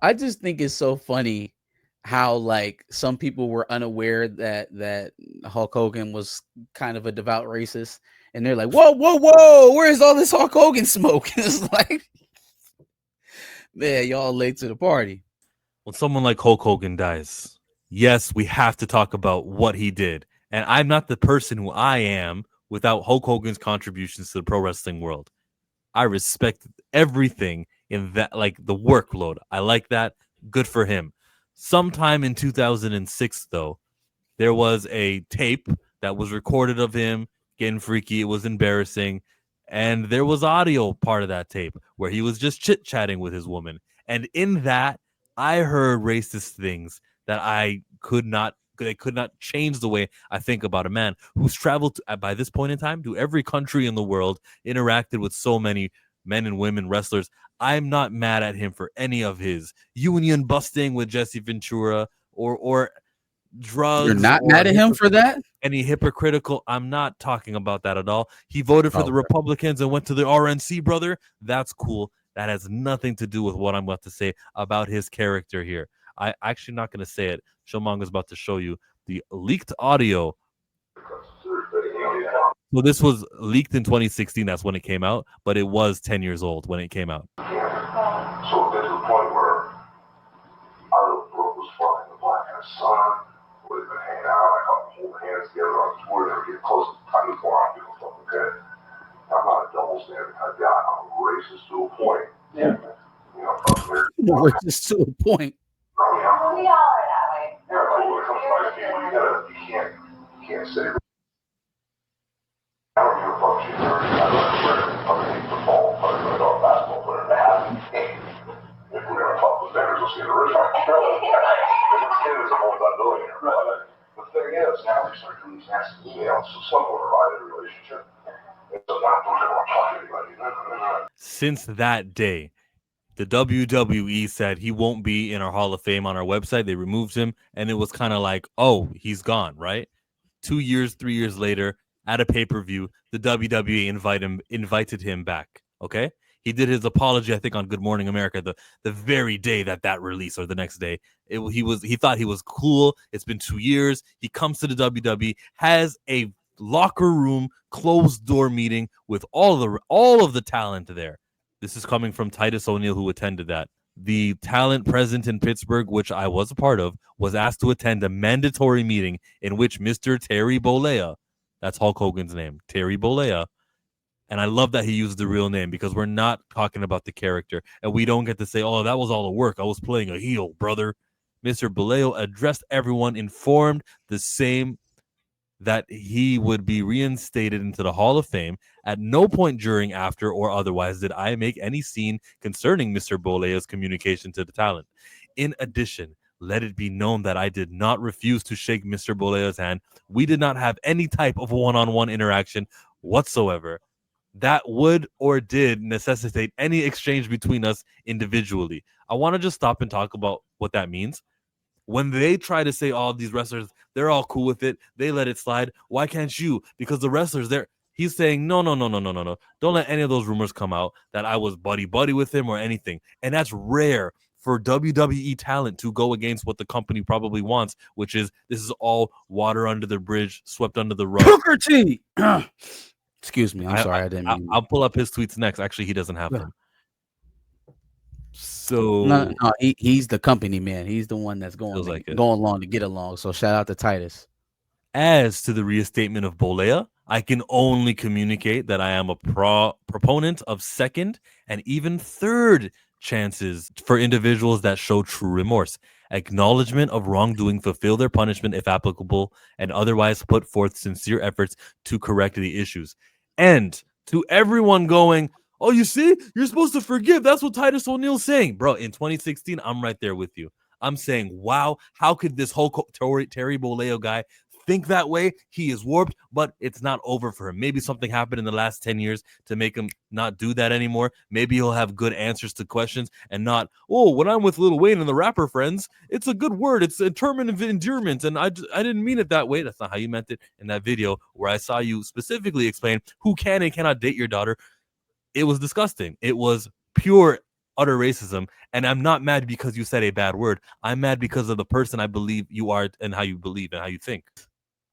I just think it's so funny how like some people were unaware that Hulk Hogan was kind of a devout racist, and they're like, "Whoa, whoa, whoa! Where's all this Hulk Hogan smoke?" It's like, man, y'all late to the party. When someone like Hulk Hogan dies, yes, we have to talk about what he did. And I'm not the person who I am without Hulk Hogan's contributions to the pro wrestling world. I respect everything in that, like the workload. I like that. Good for him. Sometime in 2006, though, there was a tape that was recorded of him getting freaky. It was embarrassing. And there was audio part of that tape where he was just chit chatting with his woman. And in that, I heard racist things that they could not change the way I think about a man who's traveled by this point in time to every country in the world, interacted with so many men and women wrestlers. I'm not mad at him for any of his union busting with Jesse Ventura or You're drugs not or mad at him for that? any hypocritical. I'm not talking about that at all. He voted for Oh, the Republicans and went to the RNC, brother. That's cool. That has nothing to do with what I'm about to say about his character here. I actually not going to say it. Showmanga's about to show you the leaked audio. So this was leaked in 2016. That's when it came out, but it was 10 years old when it came out. So it gets to the point where our little bro was fucking the black guy's son. We've been hanging out. I caught them holding hands together on tour. Never get close to the time before I give a fucking okay. I'm not a double standard type guy. I'm a racist to a point. Yeah. You know, racist to a point. We all are that way. Yeah, like when it comes to my people, you can't say. I don't give a fuck. She's dirty. I don't care. I'm a football player. I'm a basketball player. That happens. If we're gonna talk with vendors, let's get original. It is a multi-billionaire. Right. The thing is, now we start doing these nasty emails, so someone provided a relationship. And so now don't ever talk to anybody. Since that day, the WWE said he won't be in our Hall of Fame on our website. They removed him, and it was kind of like, oh, he's gone, right? 2 years, 3 years later, at a pay-per-view, the WWE invited him back, okay? He did his apology, I think, on Good Morning America the very day that release, or the next day. He thought he was cool. It's been 2 years. He comes to the WWE, has a locker room closed door meeting with all of the talent there. This is coming from Titus O'Neil, who attended that. The talent present in Pittsburgh, which I was a part of, was asked to attend a mandatory meeting in which Mr. Terry Bollea, that's Hulk Hogan's name, Terry Bollea, and I love that he used the real name because we're not talking about the character, and we don't get to say, oh, that was all the work. I was playing a heel, brother. Mr. Bollea addressed everyone, informed the same that he would be reinstated into the Hall of Fame. At no point during, after, or otherwise did I make any scene concerning Mr. Bollea's communication to the talent. In addition, let it be known that I did not refuse to shake Mr. Bollea's hand. We did not have any type of one-on-one interaction whatsoever that would or did necessitate any exchange between us individually. I want to just stop and talk about what that means. When they try to say all these wrestlers, they're all cool with it, they let it slide. Why can't you? Because the wrestlers, he's saying, no. Don't let any of those rumors come out that I was buddy with him or anything. And that's rare for WWE talent to go against what the company probably wants, which is this is all water under the bridge, swept under the rug. Booker T. Excuse me. I'm sorry. I didn't mean I'll pull up his tweets next. Actually, he doesn't have them. So no, he's the company man. He's the one that's going along to get along. So shout out to Titus. As to the reinstatement of Bollea, I can only communicate that I am a proponent of second and even third chances for individuals that show true remorse, acknowledgement of wrongdoing, fulfill their punishment if applicable, and otherwise put forth sincere efforts to correct the issues. And to everyone going, oh, you see, you're supposed to forgive. That's what Titus O'Neil's saying. Bro, in 2016, I'm right there with you. I'm saying, wow, how could this whole Terry Bollea guy think that way? He is warped, but it's not over for him. Maybe something happened in the last 10 years to make him not do that anymore. Maybe he'll have good answers to questions and not, oh, when I'm with Lil Wayne and the rapper friends, it's a good word. It's a term of endearment, and I didn't mean it that way. That's not how you meant it in that video where I saw you specifically explain who can and cannot date your daughter. It was disgusting. It was pure utter racism. And I'm not mad because you said a bad word. I'm mad because of the person I believe you are and how you believe and how you think.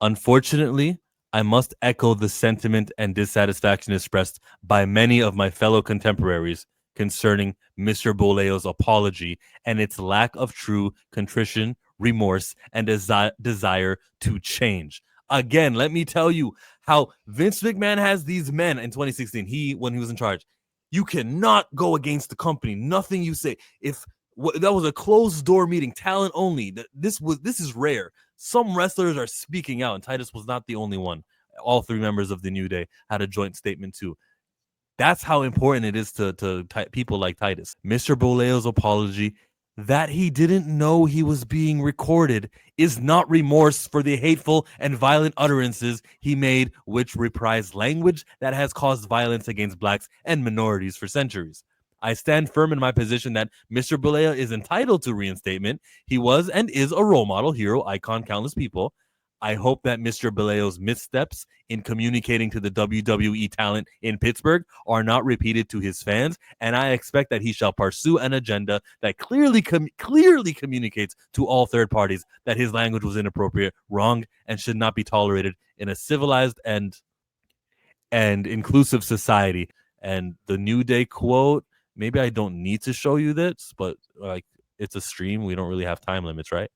Unfortunately, I must echo the sentiment and dissatisfaction expressed by many of my fellow contemporaries concerning Mr. Boleo's apology and its lack of true contrition, remorse, and desire to change. Again, let me tell you how Vince McMahon has these men in 2016. When he was in charge, you cannot go against the company. Nothing you say. If that was a closed door meeting, talent only. This is rare. Some wrestlers are speaking out, and Titus was not the only one. All three members of the New Day had a joint statement too. That's how important it is to people like Titus. Mr. Boleo's apology that he didn't know he was being recorded is not remorse for the hateful and violent utterances he made, which reprise language that has caused violence against blacks and minorities for centuries. I stand firm in my position that Mr. Boleo is entitled to reinstatement. He was and is a role model, hero, icon, countless people. I hope that Mr. Boleo's missteps in communicating to the WWE talent in Pittsburgh are not repeated to his fans, and I expect that he shall pursue an agenda that clearly communicates to all third parties that his language was inappropriate, wrong, and should not be tolerated in a civilized and inclusive society. And the New Day quote, maybe I don't need to show you this, but like it's a stream. We don't really have time limits, right?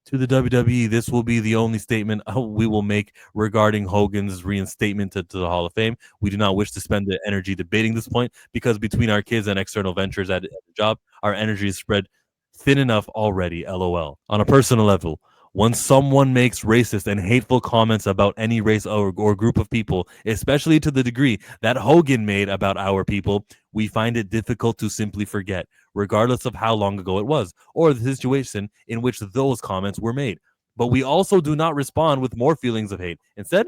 To the WWE, this will be the only statement we will make regarding Hogan's reinstatement to the Hall of Fame. We do not wish to spend the energy debating this point because between our kids and external ventures at the job, our energy is spread thin enough already, LOL. On a personal level, when someone makes racist and hateful comments about any race or group of people, especially to the degree that Hogan made about our people, we find it difficult to simply forget, regardless of how long ago it was, or the situation in which those comments were made. But we also do not respond with more feelings of hate. Instead,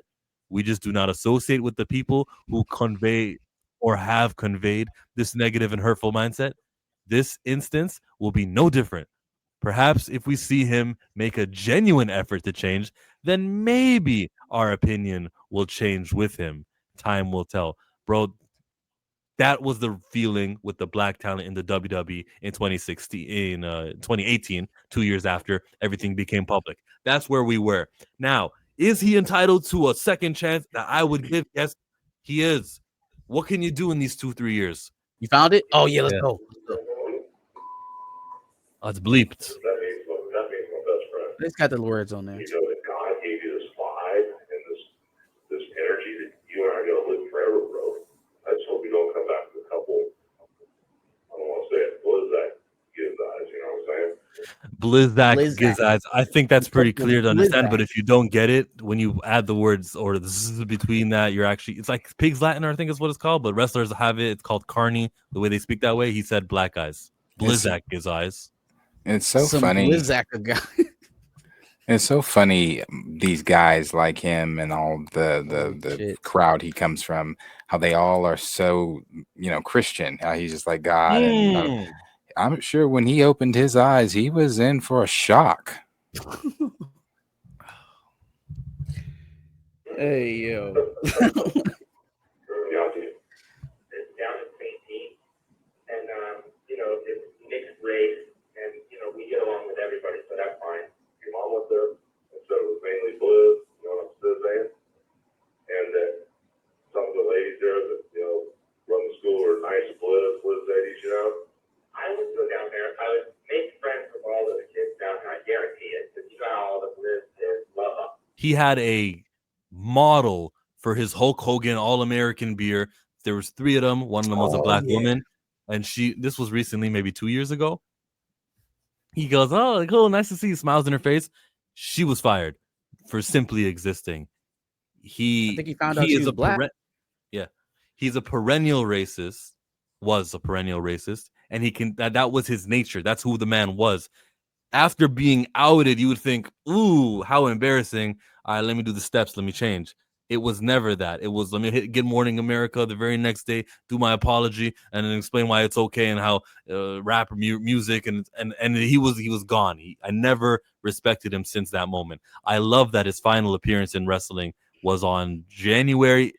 we just do not associate with the people who convey or have conveyed this negative and hurtful mindset. This instance will be no different. Perhaps if we see him make a genuine effort to change, then maybe our opinion will change with him. Time will tell. Bro, that was the feeling with the black talent in the WWE in 2018, 2 years after everything became public. That's where we were. Now, is he entitled to a second chance that I would give? Yes, he is. What can you do in these 2-3 years? You found it? Oh yeah, let's go. Oh, it's bleeped. That means my best friend. It's got the words on there. You know that God gave you this vibe and this energy that you and I are gonna live forever, bro. I just hope you don't come back with a couple. I don't want to say it. Blizzak gives eyes. You know what I'm saying? Blizzak gives eyes. I think that's pretty clear to understand. But if you don't get it, when you add the words or the zzz between that, you're actually it's like Pig's Latin, I think is what it's called. But wrestlers have it. It's called Carney. The way they speak that way, he said black eyes. Blizzak gives eyes. It's so Some funny. Blizzak guy. It's so funny, these guys like him and all the Shit. crowd he comes from, how they all are so, Christian. How he's just like God. And I'm sure when he opened his eyes, he was in for a shock. Hey yo. Down at St. Pete, and it's mixed race, and we get along with everybody, so that's fine. Your mom was there, and so it was mainly Blizz. You know what I'm still saying? And that some of the ladies there that run the school are nice Blizz ladies. I would go down there. I would make friends with all of the kids down there. I guarantee it, because you got all the Blizz kids love them. He had a model for his Hulk Hogan All-American beer. There was 3 of them. One of them was a black woman, and this was recently, maybe 2 years ago. He goes, "Oh, cool, nice to see you." Smiles in her face. She was fired for simply existing. I think he found out she was black. He's a perennial racist. Was a perennial racist, and that was his nature. That's who the man was. After being outed, you would think, "Ooh, how embarrassing!" All right, let me do the steps. Let me change. It was never that. It was let me hit Good Morning America the very next day, do my apology, and then explain why it's okay and how rap music and he was gone. I never respected him since that moment. I love that his final appearance in wrestling was on January.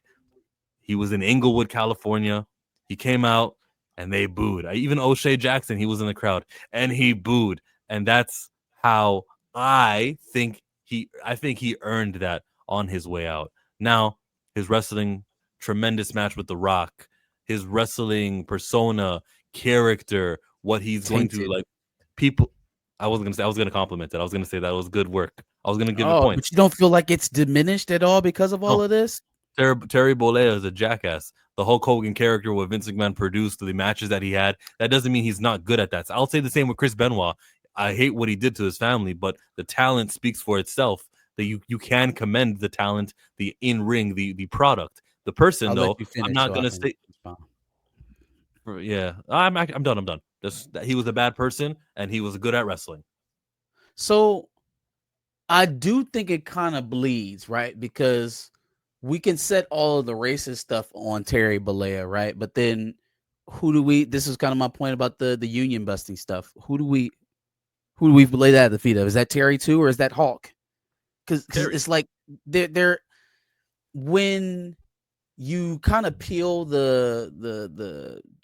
He was in Inglewood, California. He came out and they booed. Even O'Shea Jackson, he was in the crowd and he booed. And that's how I think he earned that on his way out. Now, his wrestling, tremendous match with The Rock, his wrestling persona, character, what he's going to Tainted. like. People, I was gonna compliment it. I was gonna say that was good work. I was gonna give it Oh, points. but you don't feel like it's diminished at all because of all No. of this? Terry Bollea is a jackass. The Hulk Hogan character, what Vince McMahon produced, the matches that he had, that doesn't mean he's not good at that. So I'll say the same with Chris Benoit. I hate what he did to his family, but the talent speaks for itself. That you can commend the talent, the in ring, the product. The person, I'll though, let you finish. I'm not so I gonna can say. respond. Yeah, I'm done. I'm done. Just that he was a bad person and he was good at wrestling. So I do think it kind of bleeds, right? Because we can set all of the racist stuff on Terry Bollea, right? But then who do we? This is kind of my point about the union busting stuff. Who do we lay that at the feet of? Is that Terry too, or is that Hulk? Because Terry. it's like they're when you kind of peel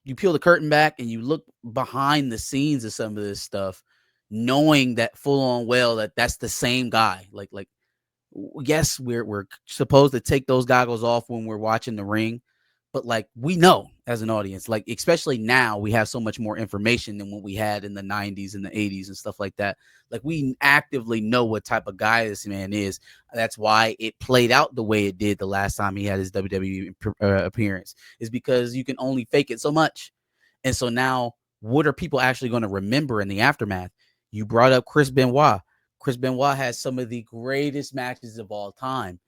you peel the curtain back and you look behind the scenes of some of this stuff, knowing that full on well that that's the same guy. Like yes, we're supposed to take those goggles off when we're watching the ring, but like we know as an audience, like especially now we have so much more information than what we had in the 90s and the 80s and stuff like that. Like we actively know what type of guy this man is. That's why it played out the way it did the last time he had his WWE appearance, is because you can only fake it so much. And so now what are people actually going to remember in the aftermath? You brought up Chris Benoit. Chris Benoit has some of the greatest matches of all time.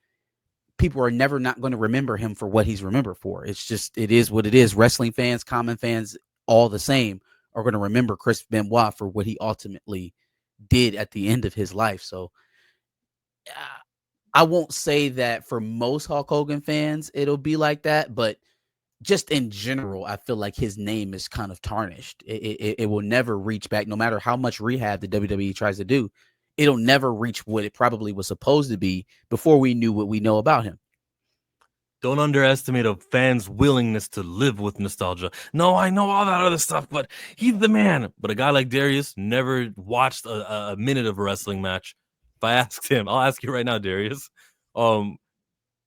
People are never not going to remember him for what he's remembered for. It's just, it is what it is. Wrestling fans, common fans, all the same, are going to remember Chris Benoit for what he ultimately did at the end of his life. So I won't say that for most Hulk Hogan fans, it'll be like that, but just in general, I feel like his name is kind of tarnished. It will never reach back, no matter how much rehab the WWE tries to do. It'll never reach what it probably was supposed to be before we knew what we know about him. Don't underestimate a fan's willingness to live with nostalgia. No, I know all that other stuff, but he's the man. But a guy like Darius never watched a minute of a wrestling match. If I asked him, I'll ask you right now, Darius.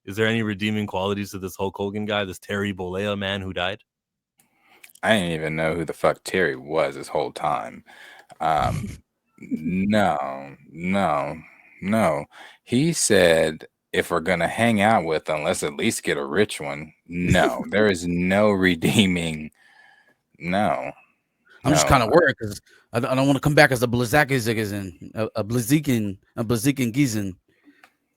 Is there any redeeming qualities to this Hulk Hogan guy, this Terry Bollea man who died? I didn't even know who the fuck Terry was this whole time. No. He said, if we're going to hang out with him, let's at least get a rich one. No, there is no redeeming. No. I'm just kind of worried because I don't want to come back as a Blazakizigizin, a Blazikin Gizin,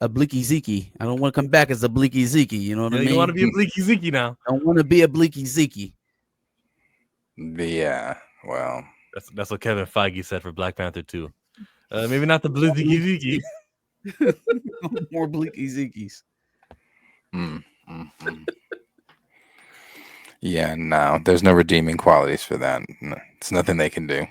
a Bleaky Ziki. I don't want to come back as a Bleaky Ziki. You know what I mean? You want to be a Bleaky Ziki now. I don't want to be a Bleaky Ziki. Yeah, well. That's what Kevin Feige said for Black Panther 2. Maybe not the Bleaky Ziki. More Bleaky Zikis. Yeah, no, there's no redeeming qualities for that. No, it's nothing they can do.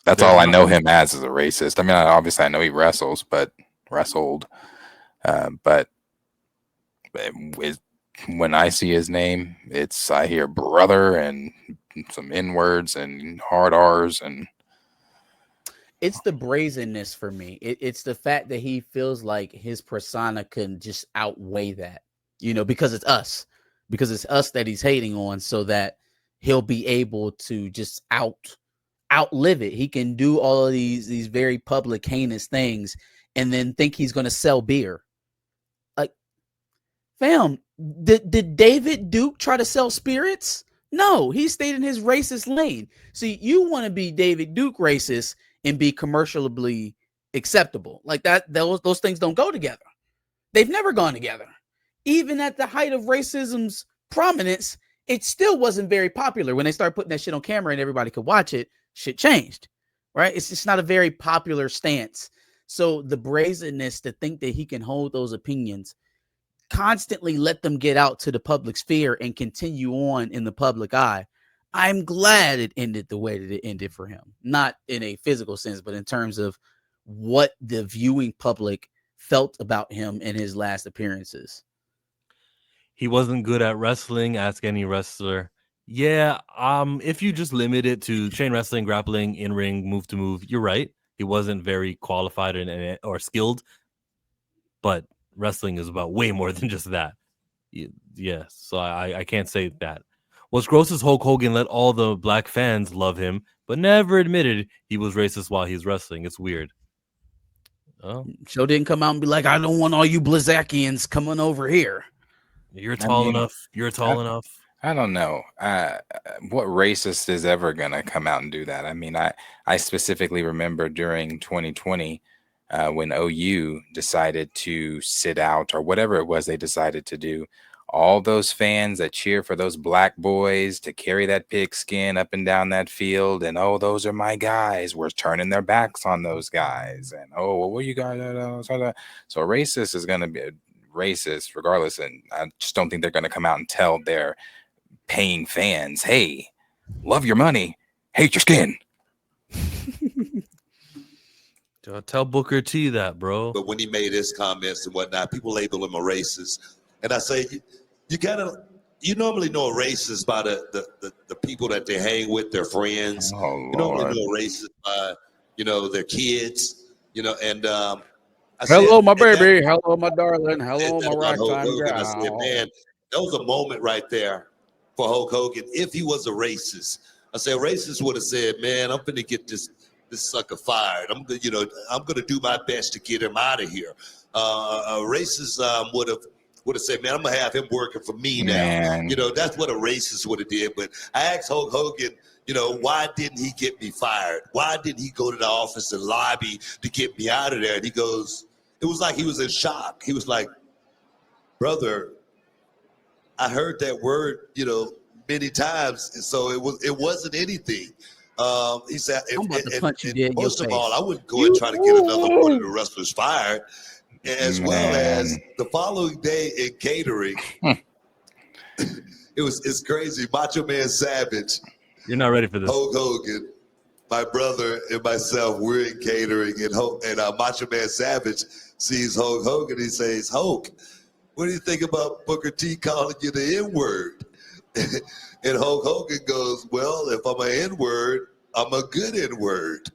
That's all I know him as a racist. I mean, obviously I know he wrestles, but when I see his name, I hear brother and some N words and hard R's, and it's the brazenness for me. It's the fact that he feels like his persona can just outweigh that, because it's us that he's hating on, so that he'll be able to just outlive it. He can do all of these very public heinous things and then think he's going to sell beer. Like, fam, did David Duke try to sell spirits? No, he stayed in his racist lane. See, you want to be David Duke racist and be commercially acceptable. Like that, those things don't go together. They've never gone together. Even at the height of racism's prominence, it still wasn't very popular. When they started putting that shit on camera and everybody could watch it, shit changed, right? It's just not a very popular stance. So the brazenness to think that he can hold those opinions, constantly let them get out to the public sphere and continue on in the public eye. I'm glad it ended the way that it ended for him. Not in a physical sense, but in terms of what the viewing public felt about him in his last appearances. He wasn't good at wrestling. Ask any wrestler. Yeah, if you just limit it to chain wrestling, grappling, in ring, move to move, you're right. He wasn't very qualified or skilled, but wrestling is about way more than just that. Yeah, so I can't say that. What's gross is Hulk Hogan let all the black fans love him, but never admitted he was racist while he's wrestling. It's weird. Oh, Show didn't come out and be like, I don't want all you Blizzakians coming over here. you're tall enough. You're tall enough. I don't know. What racist is ever gonna come out and do that? I mean, I specifically remember during 2020 when OU decided to sit out or whatever it was they decided to do. All those fans that cheer for those black boys to carry that pigskin up and down that field, and oh, those are my guys, were turning their backs on those guys, and oh, well, what you guys? So racist is gonna be racist regardless, and I just don't think they're gonna come out and tell their paying fans, hey, love your money, hate your skin. Tell Booker T that, bro. But when he made his comments and whatnot, people label him a racist. And I say, you normally know a racist by the people that they hang with, their friends. Oh, you normally Lord. know a racist by, their kids, and Hello, my baby. Hello, my darling. Hello, my about Hulk ragtime Hogan. I said, gal. man, that was a moment right there for Hulk Hogan. If he was a racist, I said, a racist would have said, man, I'm going to get this sucker fired. I'm going to do my best to get him out of here. A racist would have said, man, I'm going to have him working for me now. Man. That's what a racist would have did. But I asked Hulk Hogan, why didn't he get me fired? Why didn't he go to the office and lobby to get me out of there? And he goes, it was like he was in shock. He was like, brother, I heard that word, many times, and so it wasn't anything. He said, I'm about to punch you dead in your most of all, face. I wouldn't go and try to get another one of the wrestlers fired, as well as the following day in catering. It's crazy. Macho Man Savage, You're not ready for this. Hulk Hogan, my brother and myself, we're in catering, and Macho Man Savage sees Hulk Hogan. He says, Hulk, what do you think about Booker T calling you the N-word? And Hulk Hogan goes, well, if I'm an N-word, I'm a good N-word.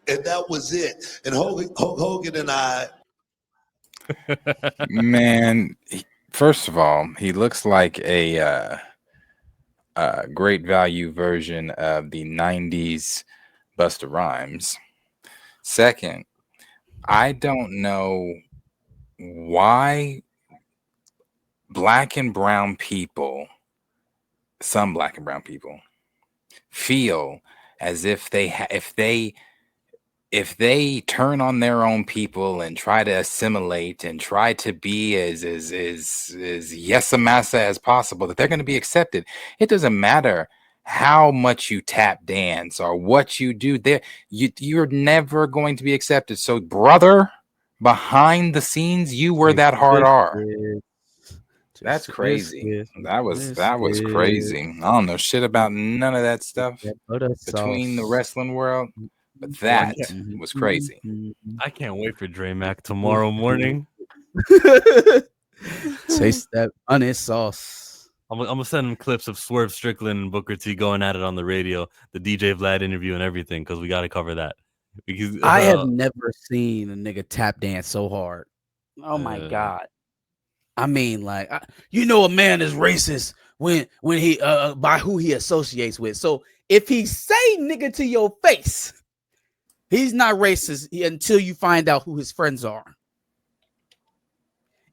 And that was it. And Hulk Hogan and I. Man, first of all, he looks like a great value version of the 90s Busta Rhymes. Second, I don't know why black and brown people, some black and brown people, feel as if if they turn on their own people and try to assimilate and try to be as yes-a-massa as possible, that they're going to be accepted. It doesn't matter how much you tap dance or what you do there, you're never going to be accepted. So, brother, behind the scenes, you were that hard R. That's crazy. That was crazy. I don't know shit about none of that stuff between the wrestling world, but that was crazy. I can't wait for Dre Mac tomorrow morning. Taste that honey sauce. I'm gonna send him clips of Swerve Strickland and Booker T going at it on the radio, the DJ Vlad interview and everything, because we got to cover that. Because, I have never seen a nigga tap dance so hard. Oh my God. I mean, like, a man is racist when he by who he associates with. So if he say nigga to your face, he's not racist until you find out who his friends are.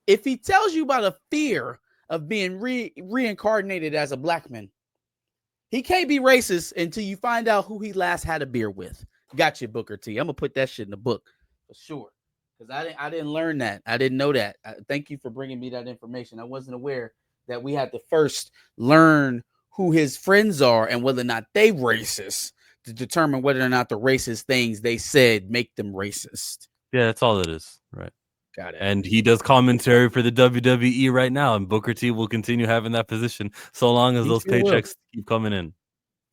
If he tells you about a fear of being reincarnated as a black man, he can't be racist until you find out who he last had a beer with. Gotcha, Booker T. I'm gonna put that shit in the book for sure, because I didn't learn that. I didn't know that. Thank you for bringing me that information. I wasn't aware that we had to first learn who his friends are and whether or not they racist to determine whether or not the racist things they said make them racist. Yeah, that's all it is, right? Got it. And he does commentary for the WWE right now, and Booker T will continue having that position so long as those paychecks keep coming in.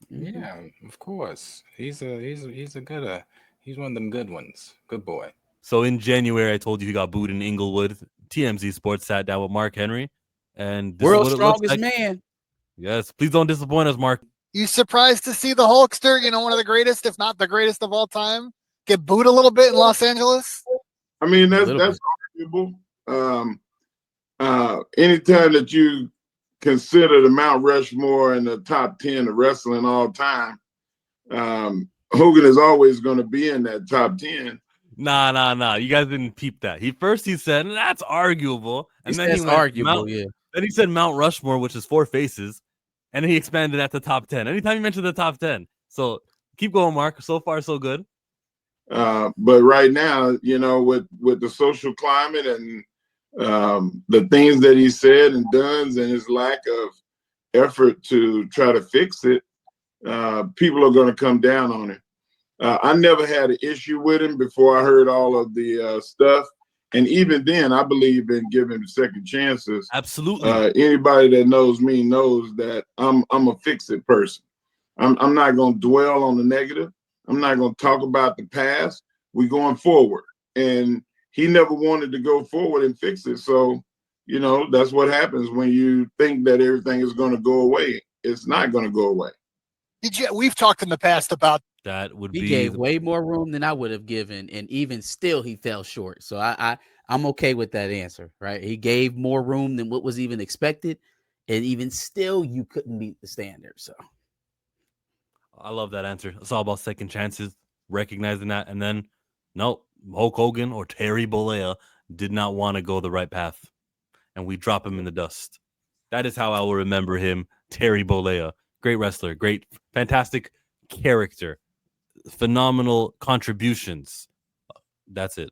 Yeah, of course. He's one of them good ones. Good boy. So in January, I told you he got booed in Inglewood. TMZ Sports sat down with Mark Henry. And this World's is what it looks strongest like. man. Yes, please don't disappoint us, Mark. You surprised to see the Hulkster, one of the greatest, if not the greatest of all time, get booed a little bit in Los Angeles? I mean, A that's little bit. arguable. Anytime that you consider the Mount Rushmore in the top 10 of wrestling all time, Hogan is always going to be in that top 10. Nah. You guys didn't peep that. He said that's arguable, and then he went arguable, yeah. Then he said Mount Rushmore, which is 4 faces, and then he expanded at the top 10. Anytime you mention the top 10, so keep going, Mark. So far, so good. But right now, with the social climate and the things that he said and done, and his lack of effort to try to fix it, people are going to come down on him. I never had an issue with him before I heard all of the stuff. And even then, I believe in giving second chances. Absolutely. Anybody that knows me knows that I'm a fix-it person. I'm not going to dwell on the negative. I'm not going to talk about the past. We're going forward. And he never wanted to go forward and fix it. So, that's what happens when you think that everything is going to go away. It's not going to go away. We've talked in the past about that. He gave way more room than I would have given, and even still he fell short. So I'm okay with that answer, right? He gave more room than what was even expected, and even still you couldn't meet the standard. So I love that answer. It's all about second chances, recognizing that, and then no, Hulk Hogan or Terry Bollea did not want to go the right path, and we drop him in the dust. That is how I will remember him, Terry Bollea. Great wrestler, great, fantastic character, phenomenal contributions. That's it.